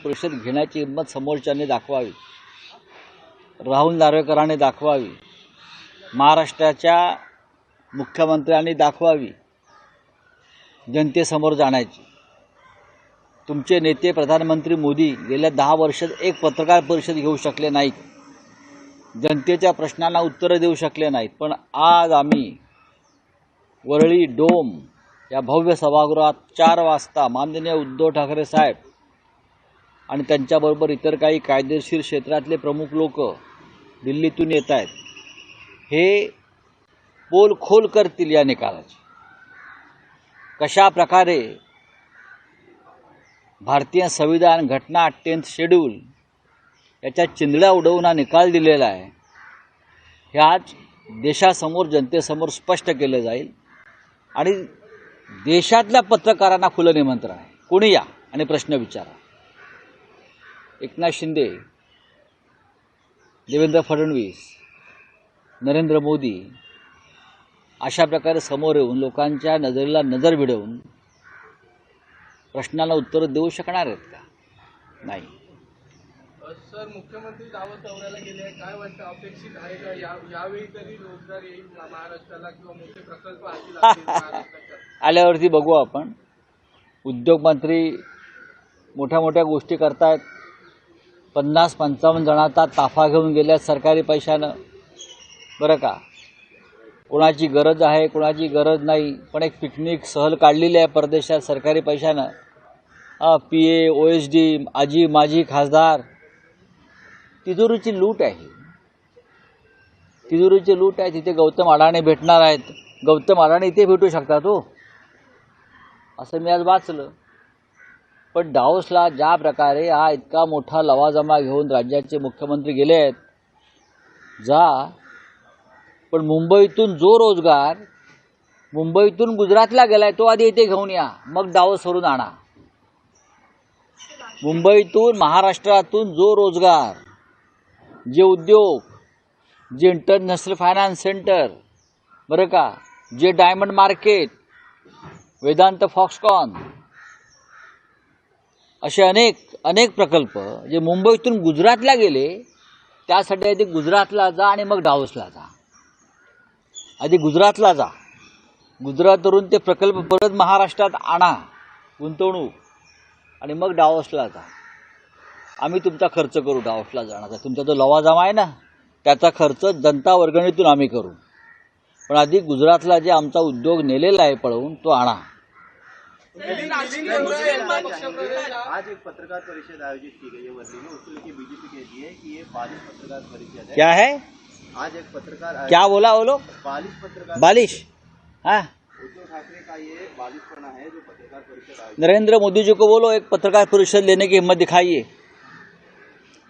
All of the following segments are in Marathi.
परिषद घेण्याची हिंमत समोरच्यांनी दाखवावी, राहुल नार्वेकरांनी दाखवावी, महाराष्ट्राच्या मुख्यमंत्र्यांनी दाखवावी जनतेसमोर जाण्याची। तुमचे नेते प्रधानमंत्री मोदी गेल्या 10 वर्षात एक पत्रकार परिषद घेऊ शकले नाहीत, जनतेच्या प्रश्नांना उत्तरं देऊ शकले नाहीत। पण आज आम्ही वरळी डोम या भव्य सभागृहात 4 वाजता माननीय उद्धव ठाकरे साहेब आणि त्यांच्याबरोबर इतर काही कायदेशीर क्षेत्रातले प्रमुख लोक दिल्लीतून येत आहेत, हे पोल खोल करतील या निकालाची। कशा प्रकारे भारतीय संविधान, घटना, 10th शेड्यूल याच्या चिंधड्या उडवून हा निकाल दिलेला आहे, हे आज देशासमोर जनतेसमोर स्पष्ट केलं जाईल। आणि देशातल्या पत्रकारांना खुलं निमंत्रण आहे, कोणी या आणि प्रश्न विचारा। एकनाथ शिंदे, देवेंद्र फडणवीस, नरेंद्र मोदी अशा प्रकारे समोर येऊन लोकांच्या नजरेला नजर भिडवून प्रश्नाला उत्तर देऊ शकणार आहेत का? नाही। सर, मुख्यमंत्री दावत दौऱ्याला गेले, काय वाटतं, अपेक्षित आहे का यावेळी तरी रोजगार येईल महाराष्ट्राला किंवा मोठे प्रकल्प हाती लागतील महाराष्ट्राच्या? आल्यावरती बघू आपण। उद्योग मंत्री मोठ्या मोठ्या गोष्टी करतायत, 50-55 जणांचा ताफा घेऊन गेल्यात सरकारी पैशानं, बरं का। कोणाची गरज आहे, कोणाची गरज नाही, पण एक पिकनिक सहल काढलेली आहे परदेशात सरकारी पैशानं। PA, OSD, आजी माजी खासदार, तिजोरीची लूट आहे, तिजोरीची लूट आहे। तिथे गौतम अडाणी भेटणार आहेत, गौतम अडाणी इथे भेटू शकतात हो, असं मी आज वाचलं। पण डावोसला ज्या प्रकारे हा इतका मोठा लवाजमा घेऊन राज्याचे मुख्यमंत्री गेले आहेत, जा, पण मुंबईतून जो रोजगार मुंबईतून गुजरातला गेलाय तो आधी इथे घेऊन या, मग डावोसवरून आणा। मुंबईतून, महाराष्ट्रातून जो रोजगार, जे उद्योग, जे इंटरनॅशनल फायनान्स सेंटर, बरं का, जे डायमंड मार्केट, वेदांत, फॉक्सकॉन, असे अनेक प्रकल्प जे मुंबईतून गुजरातला गेले, त्यासाठी आधी गुजरातला जा आणि मग डावोसला जा। आधी गुजरातला जा, गुजरातवरून ते प्रकल्प परत महाराष्ट्रात आणा, गुंतवणूक, आणि मग डावोसला जा। आम्ही तुमचा खर्च करू डावोसला जाण्याचा, तुमचा जो लवाजमा आहे ना त्याचा खर्च जनता वर्गणीतून आम्ही करू, पण आधी गुजरातला जे आमचा उद्योग नेलेला आहे पळवून तो आणा। आज एक पत्रकार परिषद आयोजित की गई है वर्ली में, उसको लेकर बीजेपी कहती है कि ये बालिश पत्रकार परिषद है। क्या है? आज एक पत्रकार, क्या बोला वो लोग? बालिश पत्रकार, बालिश। हाँ, उद्धव ठाकरे का ये बालिशपना है जो पत्रकार परिषद आयोजित। नरेंद्र मोदी जी को बोलो एक पत्रकार परिषद लेने की हिम्मत दिखाइए।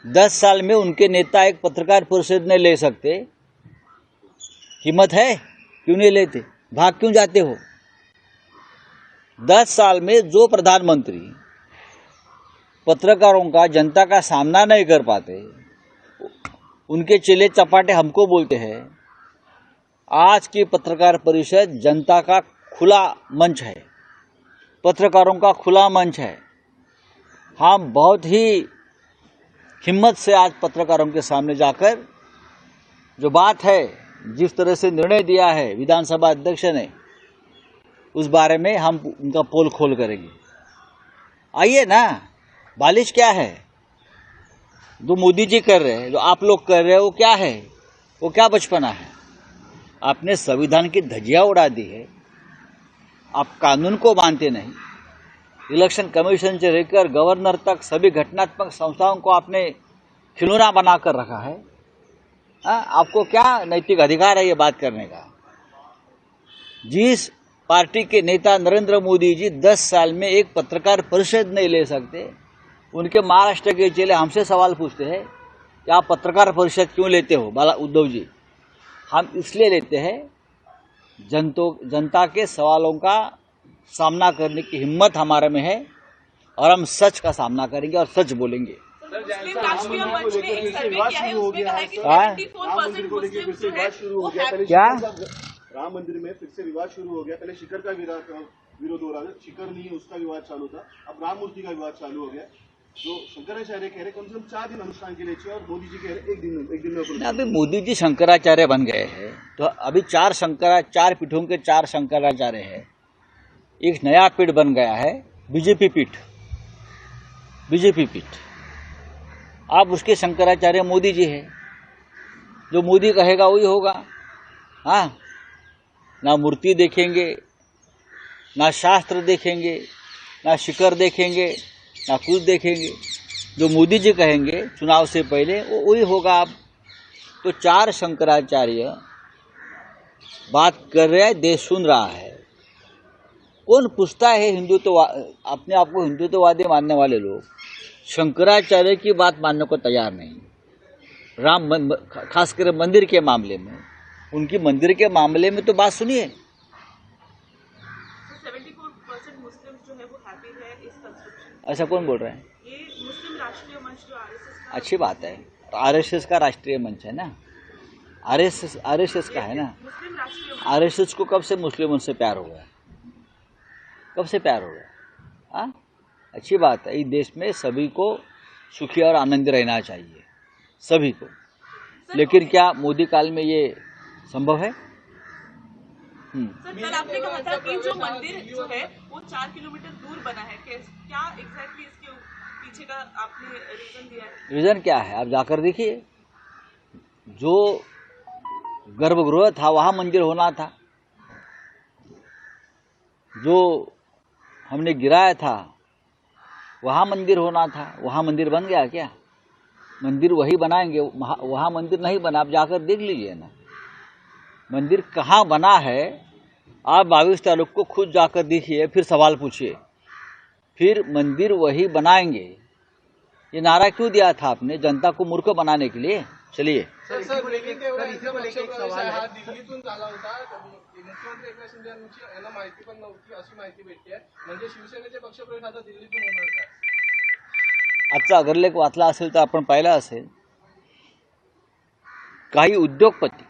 10 साल में उनके नेता एक पत्रकार परिषद नहीं ले सकते, हिम्मत है? क्यों नहीं लेते? भाग क्यों जाते हो? 10 साल में जो प्रधानमंत्री पत्रकारों का, जनता का सामना नहीं कर पाते, उनके चेले चपाटे हमको बोलते हैं। आज की पत्रकार परिषद जनता का खुला मंच है, पत्रकारों का खुला मंच है। हम बहुत ही हिम्मत से आज पत्रकारों के सामने जाकर जो बात है, जिस तरह से निर्णय दिया है विधानसभा अध्यक्ष ने, उस बारे में हम उनका पोल खोल करेंगे। आइए ना, बालिश क्या है? जो मोदी जी कर रहे हैं, जो आप लोग कर रहे हैं, वो क्या है? वो क्या बचपना है? आपने संविधान की धज्जियां उड़ा दी है, आप कानून को मानते नहीं। इलेक्शन कमीशन से लेकर गवर्नर तक सभी घटनात्मक संस्थाओं को आपने खिलौना बनाकर रखा है। आपको क्या नैतिक अधिकार है ये बात करने का? जिस पार्टी के नेता नरेंद्र मोदी जी 10 साल में एक पत्रकार परिषद नहीं ले सकते, उनके महाराष्ट्र के चेले हमसे सवाल पूछते हैं कि आप पत्रकार परिषद क्यों लेते हो उद्धव जी? हम इसलिए लेते हैं, जनता के सवालों का सामना करने की हिम्मत हमारे में है, और हम सच का सामना करेंगे और सच बोलेंगे। मुस्लिम राष्ट्रीय मंच ने एक सर्वे किया है, उसमें कहा है कि 74% मुस्लिम जो है वो हैप्पी। क्या? राम मंदिर में फिर से विवाद शुरू हो गया। पहले शिखर का विरोध हो रहा था, शिखर नहीं उसका विवाद चालू था, अब राम मूर्ति का विवाद चालू हो गया। जो शंकराचार्य कह रहे कम से कम 4 दिन अनुष्ठान के लिए चाहिए और मोदी जी कह रहे एक दिन में करो। अभी मोदी जी शंकराचार्य बन गए हैं तो अभी चार पीठों के 4 शंकराचार्य हैं। एक नया पीठ बन गया है बीजेपी पीठ। अब उसके शंकराचार्य मोदी जी है। जो मोदी कहेगा वही होगा। हाँ, ना मूर्ति देखेंगे, ना शास्त्र देखेंगे, ना शिखर देखेंगे, ना कुछ देखेंगे। जो मोदी जी कहेंगे चुनाव से पहले वो वही होगा। अब तो 4 शंकराचार्य बात कर रहे हैं, देश सुन रहा है। कौन पूछता है हिंदुत्व, अपने आप को हिंदुत्ववादी मानने वाले लोग शंकराचार्य की बात मानने को तैयार नहीं। खासकर मंदिर के मामले में, उनकी मंदिर के मामले में तो बात सुनिए। 74% मुस्लिम जो है वो हैप्पी है इस कंस्ट्रक्शन। ऐसा कौन बोल रहा है? ये मुस्लिम राष्ट्रीय मंच जो आरएसएस का, अच्छी बात है। आरएसएस का राष्ट्रीय मंच है ना, आरएसएस का है ना। मुस्लिम राष्ट्रीय मंच। आरएसएस को कब से मुस्लिमों से प्यार हो गया? कब से प्यार हो गया? हाँ, अच्छी बात है। इस देश में सभी को सुखी और आनंदी रहना चाहिए, सभी को। लेकिन क्या मोदी काल में ये संभव है? सर, कल आपने कहा था कि जो मंदिर जो है वो 4 किलोमीटर दूर बना है। क्या एग्जैक्टली इसके पीछे का आपने रीजन दिया है? रीजन क्या है आप जाकर देखिए। जो गर्भगृह था वहाँ मंदिर होना था। जो हमने गिराया था वहाँ मंदिर होना था। वहाँ मंदिर बन गया क्या? मंदिर वही बनाएंगे, वहाँ मंदिर नहीं बना। आप जाकर देख लीजिए ना मंदिर कहाँ बना है। आप 22 तारीख को खुद जाकर देखिए, फिर सवाल पूछिए। फिर मंदिर वही बनाएंगे। ये नारा क्यों दिया था आपने? जनता को मूर्ख बनाने के लिए। चलिए सर, दिल्लीत एवढा यांचा पक्षप्रवेश आहे हा दिल्लीतून झाला होता. मुख्यमंत्री एकनाथ शिंदे यांना माहिती पण नव्हती अशी माहिती भेटते. म्हणजे शिवसेनेचे पक्षप्रवेश आता दिल्लीतून होणार का? आजचा अग्रलेख वाचला असेल तर आपण पाहिला असेल, काही उद्योगपती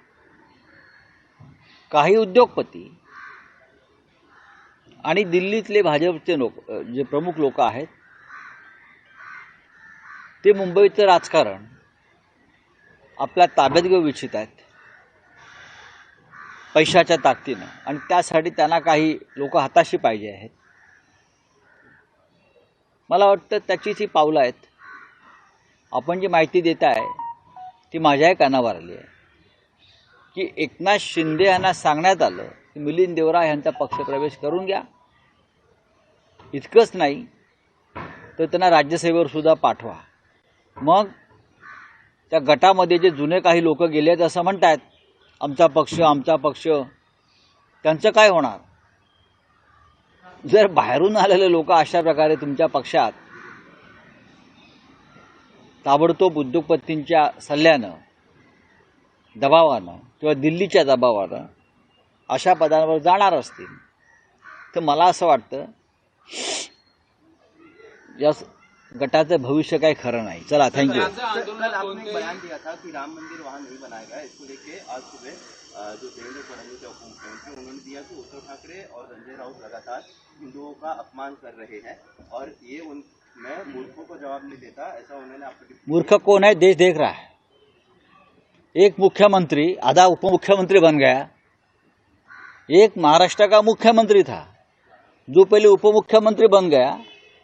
आणि दिल्लीतले भाजपचे लोक, जे प्रमुख लोक आहेत, ते मुंबईचं राजकारण आपल्या ताब्यात घेऊ इच्छित आहेत पैशाच्या ताकदीनं, आणि त्यासाठी त्यांना काही लोक हाताशी पाहिजे आहेत. मला वाटतं त्याची ती पावलं आहेत. आपण जी माहिती देत आहे ती माझ्याही कानावर आली आहे की एकनाथ शिंदे यांना सांगण्यात आलं की मिलिंद देवरा यांचा पक्षप्रवेश करून घ्या. इतकंच नाही तर त्यांना राज्यसेवेवर सुद्धा पाठवा. मग त्या गटामध्ये जे जुने काही लोक गेले आहेत असं म्हणतात, आमचा पक्ष, त्यांचं काय होणार? जर बाहेरून आलेले लोक अशा प्रकारे तुमच्या पक्षात ताबडतोब उद्योगपतींच्या सल्ल्यानं, दबावानं किंवा दिल्लीच्या दबावानं अशा पदांवर जाणार असतील तर मला असं वाटतं या गटाचं भविष्य काही खरं नाही. चला, थँक्यू. कल आपने एक बयान दिया था कि राम मंदिर वहाँ नहीं बनाएगा। इसको लेके आज सुबह जो देवेंद्र फडणवीस है उप मुख्यमंत्री, उन्होंने दिया कि उद्धव ठाकरे और संजय राउत लगातार हिंदुओं का अपमान कर रहे हैं और ये मैं मूर्खों को जवाब नहीं देता, ऐसा उन्होंने आपको। मूर्ख कौन है? देश देख रहा है. एक मुख्यमंत्री आधा उपमुख्यमंत्री बन गया. एक महाराष्ट्र का मुख्यमंत्री था जो पहले उपमुख्यमंत्री बन गया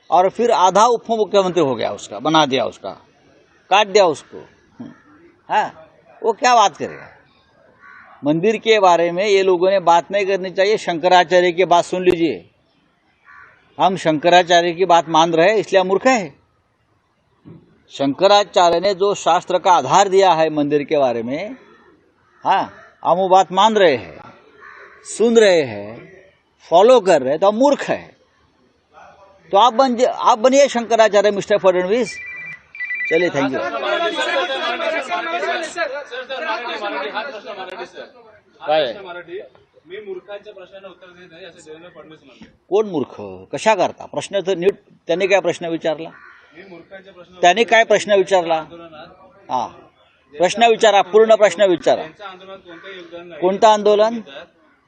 और फिर आधा उपमुख्यमंत्री हो गया, उसका बना दिया, उसका काट दिया उसको. हाँ, वो क्या बात करेगा? मंदिर के बारे में ये लोगों ने बात नहीं करनी चाहिए. शंकराचार्य की बात सुन लीजिए. हम शंकराचार्य की बात मान रहे हैं इसलिए मूर्ख है. शंकराचार्य ने जो शास्त्र का आधार दिया है मंदिर के बारे में, हाँ, हम वो बात मान रहे हैं, सुन रहे हैं, फॉलो कर रहे हैं, तो हम मूर्ख है. तो आप बनिए शंकराचार्य मिस्टर फडणवीस. चलिए, थैंक यू. काय मी मूर्खांच्या प्रश्नांना उत्तर देत नाही असं देवेंद्र फडणवीस म्हणले. कोण मूर्ख? कशा करता? प्रश्न तर नीट. त्यांनी काय प्रश्न विचारला? मी मूर्खांच्या प्रश्न त्यांनी काय प्रश्न विचारला? हा, प्रश्न विचारा, पूर्ण प्रश्न विचारा. त्यांच्या आंदोलनात कोणतं योगदान नाही. कोणतं आंदोलन?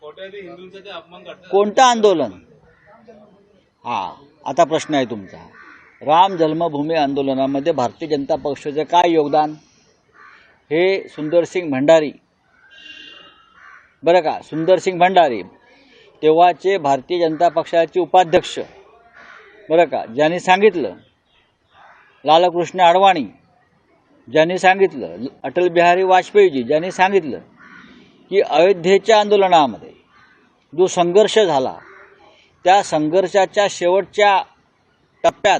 कोट्यावधी हिंदूंचा ते अपमान करतात. कोणतं आंदोलन? हा, आता प्रश्न आहे तुमचा. राम जन्मभूमी आंदोलनामध्ये भारतीय जनता पक्षाचं काय योगदान हे सुंदरसिंग भंडारी, बरं का, सुंदरसिंग भंडारी तेव्हाचे भारतीय जनता पक्षाचे उपाध्यक्ष, बरं का, ज्यांनी सांगितलं, लालकृष्ण अडवाणी ज्यांनी सांगितलं, अटल बिहारी वाजपेयीजी ज्यांनी सांगितलं की अयोध्येच्या आंदोलनामध्ये जो संघर्ष झाला त्या संघर्षाच्या शेवटच्या टप्प्यात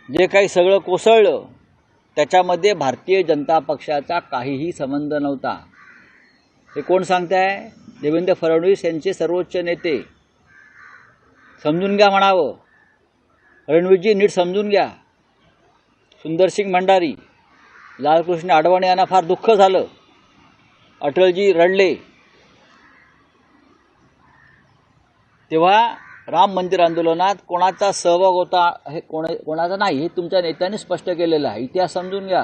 जे काही सगळं कोसळलं त्याच्यामध्ये भारतीय जनता पक्षाचा काहीही संबंध नव्हता. हे कोण सांगताय? देवेंद्र फडणवीस यांचे सर्वोच्च नेते. समजून घ्या म्हणावं, फडणवीसजी नीट समजून घ्या. सुंदरसिंग भंडारी, लालकृष्ण अडवाणी यांना फार दुःख झालं, अटलजी रडले. तेव्हा राम मंदिर आंदोलनात कोणाचा सहभाग होता हे कोणाचा नाही हे तुमच्या नेत्यांनी स्पष्ट केलेलं आहे. इतिहास समजून घ्या.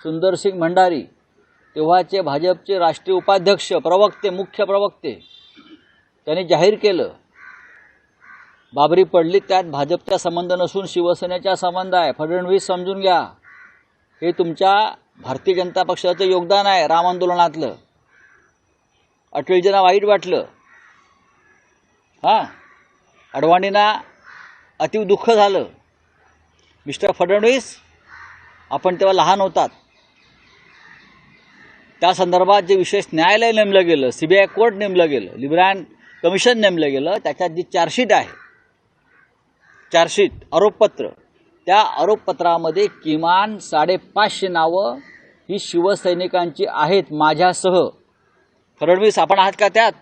सुंदरसिंग भंडारी तेव्हाचे भाजपचे राष्ट्रीय उपाध्यक्ष, प्रवक्ते, मुख्य प्रवक्ते, त्यांनी जाहीर केलं बाबरी पडली त्यात भाजपचा संबंध नसून शिवसेनेचा संबंध आहे. फडणवीस समजून घ्या, हे तुमच्या भारतीय जनता पक्षाचं योगदान आहे राम आंदोलनातलं. अटलजींना वाईट वाटलं, हां, अडवाणींना अतिव दुःख झालं. मिस्टर फडणवीस, आपण तेव्हा लहान होतात. त्या संदर्भात जे विशेष न्यायालय नेमलं गेलं, CBI कोर्ट नेमलं गेलं, लिब्रायन कमिशन नेमलं गेलं, त्याच्यात जी चार्जशीट आहे, चार्जशीट आरोपपत्र, त्या आरोपपत्रामध्ये किमान 550 नावं ही शिवसैनिकांची आहेत माझ्यासह. फडणवीस, आपण आहात का त्यात?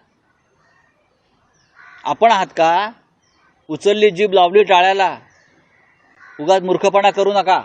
आपण आहात का? उचलली जीभ लावली टाळ्याला. उगाच मूर्खपणा करू नका.